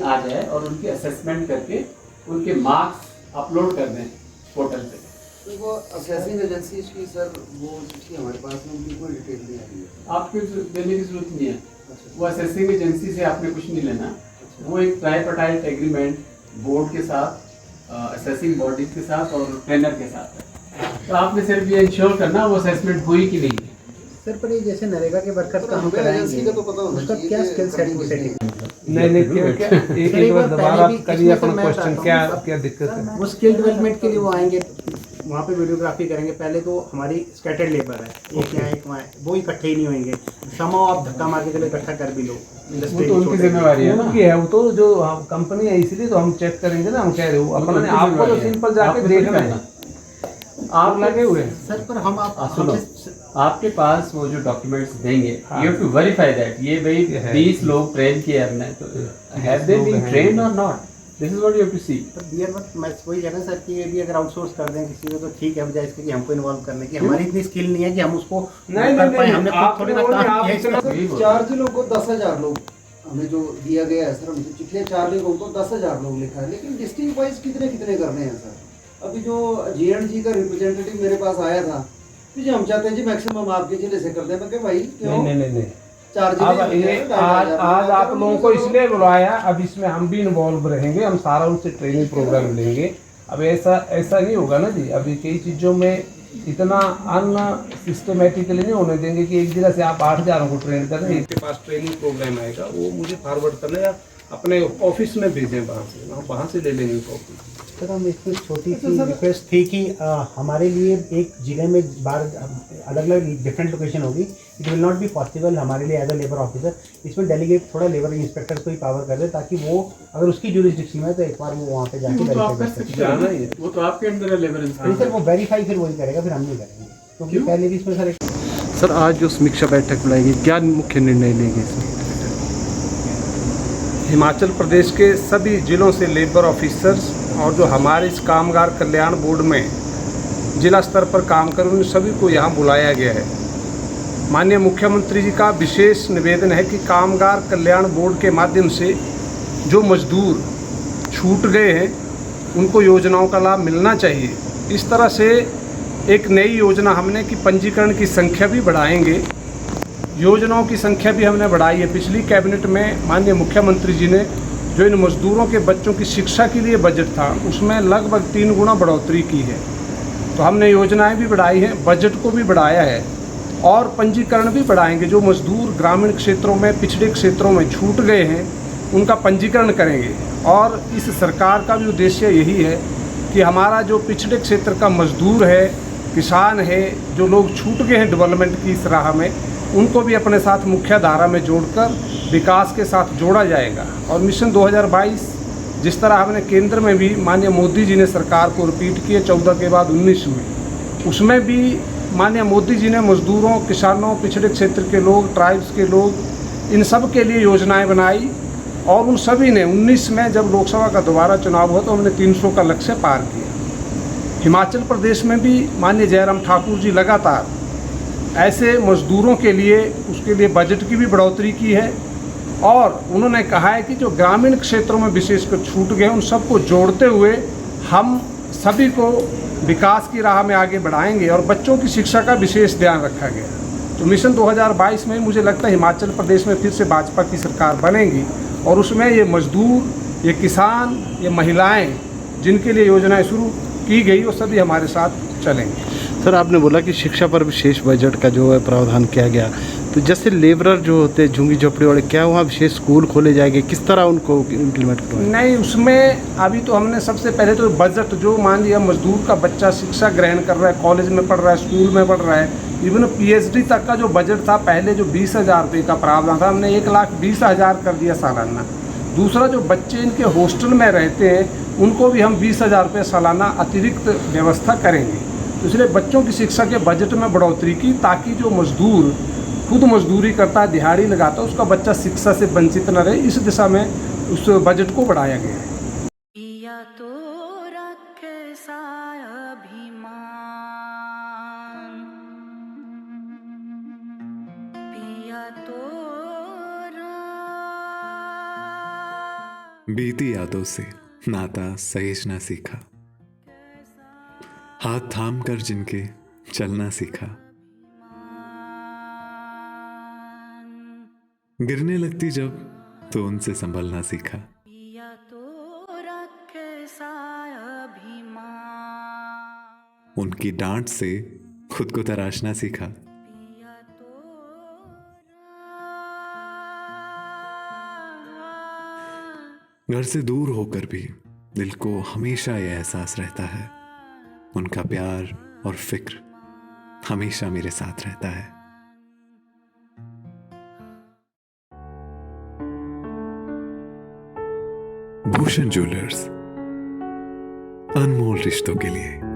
आ जाए और उनकी असेसमेंट करके उनके मार्क्स अपलोड कर दें पोर्टल पे। तो वो असेसिंग एजेंसी की सर वो चिट्ठी हमारे पास में उनकी कोई डिटेल नहीं आ रही है। आपको देने की जरूरत नहीं है। अच्छा। वो असेसिंग एजेंसी से आपने कुछ नहीं लेना। वो एक ट्राइपार्टाइट एग्रीमेंट बोर्ड के साथ, असेसिंग बॉडीज के साथ और ट्रेनर के साथ है। तो आपने सिर्फ ये इंश्योर करना वो असेसमेंट हुई कि नहीं। सर पर ये जैसे नरेगा के वर्कर्स का हम एजेंसी का तो पता कराएंगे होना उसका चाहिए क्या कि स्किल सेट करनी सेटिंग किसने नहीं क्या एक बार दोबारा करिए अपना क्वेश्चन, क्या दिक्कत है? वो स्किल डेवलपमेंट के लिए वो आएंगे वहाँ पे वीडियोग्राफी करेंगे। पहले तो हमारी स्कैटर्ड लेबर है, एक यहाँ एक वहाँ, वो इकट्ठे ही नहीं होंगे। समाओ आप धक्का मार के चलो इकट्ठा कर भी लो, वो तो उनकी जिम्मेवारी है ना। उनकी है, वो तो जो कंपनी है इसलिए तो हम चेक करेंगे ना। हम कह रहे हो अपने आपको तो सिंपल जाके देखना है, आप लगे हुए हैं सर। पर हम आप सुनो, आपके पास वो जो डॉक्यूमेंट्स देंगे, you have to verify that ये भाई 20 लोग ट्रेन किए हमने, तो हैव दे बीन ट्रेन्ड और not, this is what you have to see. मैं वही कह रहा हूं सर कि ये भी अगर आउटसोर्स कर दें किसी को तो ठीक है, बजाय इसके कि हमको इन्वॉल्व करने की। हमारी इतनी स्किल नहीं है कि हम उसको नहीं हमने खुद थोड़ी ना काम किया है। चार्ज लोगों को 10,000 लोग हमें जो दिया गया है सर, हमें चिट्ठियाँ चार्ज लोगों को 10,000 लोग लिखा है, लेकिन डिस्ट्रिक्ट वाइज कितने कितने करने हैं सर। अभी जो जी का रिप्रेजेंटेटिव मेरे पास आया था जी, हम चाहते हैं जी मैक्सिमम आपके जिले से कर दें। मैं भाई क्यों नहीं चार्ज अब ये आज आप लोगों को इसलिए बुलाया। अब इसमें हम भी इन्वॉल्व रहेंगे, हम सारा उनसे ट्रेनिंग प्रोग्राम लेंगे। अब ऐसा नहीं होगा ना जी। अभी कई चीज़ों में इतना सिस्टमेटिकली नहीं होने देंगे कि एक जिला से आप 8,000 को ट्रेन कर रहे हैं। इनके पास ट्रेनिंग प्रोग्राम आएगा, वो मुझे फॉरवर्ड करना या अपने ऑफिस में भेजें, वहाँ से ले लेंगे कॉपी। सर हम इसमें छोटी सी रिक्वेस्ट थी कि हमारे लिए एक जिले में बार अलग अलग डिफरेंट लोकेशन होगी। It will not be possible हमारे लिए एज अ लेबर ऑफिसर। इसमें डेलीगेट थोड़ा लेबर इंस्पेक्टर को ही पावर कर दे, ताकि वो अगर उसकी ज्यूरिसडिक्शन में तो एक बार वो वहाँ पे जाके वेरीफाई कर सकते। वो तो आपके अंदर है लेबर इंस्पेक्टर। सर वो वेरीफाई फिर वही करेगा, फिर हम नहीं करेंगे, क्योंकि पहले भी इसमें सर सर आज जो समीक्षा बैठक बुलाई गई, क्या मुख्य निर्णय लेंगे इसमें? हिमाचल प्रदेश के सभी जिलों से लेबर ऑफिसर्स और जो हमारे इस कामगार कल्याण बोर्ड में जिला स्तर पर काम कर उन सभी को यहाँ बुलाया गया है। माननीय मुख्यमंत्री जी का विशेष निवेदन है कि कामगार कल्याण बोर्ड के माध्यम से जो मजदूर छूट गए हैं उनको योजनाओं का लाभ मिलना चाहिए। इस तरह से एक नई योजना हमने कि पंजीकरण की संख्या भी बढ़ाएंगे, योजनाओं की संख्या भी हमने बढ़ाई है। पिछली कैबिनेट में माननीय मुख्यमंत्री जी ने जो इन मजदूरों के बच्चों की शिक्षा के लिए बजट था उसमें लगभग 3 गुना बढ़ोतरी की है। तो हमने योजनाएं भी बढ़ाई हैं, बजट को भी बढ़ाया है और पंजीकरण भी बढ़ाएंगे। जो मजदूर ग्रामीण क्षेत्रों में, पिछड़े क्षेत्रों में छूट गए हैं उनका पंजीकरण करेंगे। और इस सरकार का भी उद्देश्य यही है कि हमारा जो पिछड़े क्षेत्र का मजदूर है, किसान है, जो लोग छूट गए हैं डेवलपमेंट की इस राह में, उनको भी अपने साथ मुख्य धारा में जोड़कर विकास के साथ जोड़ा जाएगा। और मिशन 2022 जिस तरह हमने केंद्र में भी माननीय मोदी जी ने सरकार को रिपीट किए 14 के बाद 19 में, उसमें भी माननीय मोदी जी ने मजदूरों, किसानों, पिछड़े क्षेत्र के लोग, ट्राइब्स के लोग, इन सब के लिए योजनाएं बनाई। और उन सभी ने 19 में जब लोकसभा का दोबारा चुनाव हुआ तो हमने 300 का लक्ष्य पार किया। हिमाचल प्रदेश में भी माननीय जयराम ठाकुर जी लगातार ऐसे मजदूरों के लिए, उसके लिए बजट की भी बढ़ोतरी की है। और उन्होंने कहा है कि जो ग्रामीण क्षेत्रों में विशेषकर छूट गए उन सबको जोड़ते हुए हम सभी को विकास की राह में आगे बढ़ाएंगे। और बच्चों की शिक्षा का विशेष ध्यान रखा गया। तो मिशन 2022 में मुझे लगता है हिमाचल प्रदेश में फिर से भाजपा की सरकार बनेगी और उसमें ये मजदूर, ये किसान, ये महिलाएं जिनके लिए योजनाएं शुरू की गई वो सभी हमारे साथ चलेंगे। सर आपने बोला कि शिक्षा पर विशेष बजट का जो है प्रावधान किया गया, तो जैसे लेबरर जो होते हैं झुंगी झोपड़ी वाले, क्या वहाँ विशेष स्कूल खोले जाएंगे, किस तरह उनको इम्प्लीमेंट करवाएंगे? नहीं, उसमें अभी तो हमने सबसे पहले तो बजट, जो मान लिया मजदूर का बच्चा शिक्षा ग्रहण कर रहा है, कॉलेज में पढ़ रहा है, स्कूल में पढ़ रहा है, इवन PhD तक का जो बजट था पहले जो 20,000 रुपये का प्रावधान था, हमने 1,20,000 कर दिया सालाना। दूसरा जो बच्चे इनके हॉस्टल में रहते हैं उनको भी हम 20,000 रुपये सालाना अतिरिक्त व्यवस्था करेंगे। तो इसलिए बच्चों की शिक्षा के बजट में बढ़ोतरी की, ताकि जो मजदूर खुद मजदूरी करता है, दिहाड़ी लगाता है, उसका बच्चा शिक्षा से वंचित न रहे। इस दिशा में उस बजट को बढ़ाया गया है। पिया तो बीती यादों से नाता सहेजना सीखा, हाथ थाम कर जिनके चलना सीखा, गिरने लगती जब तो उनसे संभलना सीखा। उनकी डांट से खुद को तराशना सीखा। घर से दूर होकर भी दिल को हमेशा यह एहसास रहता है, उनका प्यार और फिक्र हमेशा मेरे साथ रहता है। भूषण ज्वेलर्स, अनमोल रिश्तों के लिए।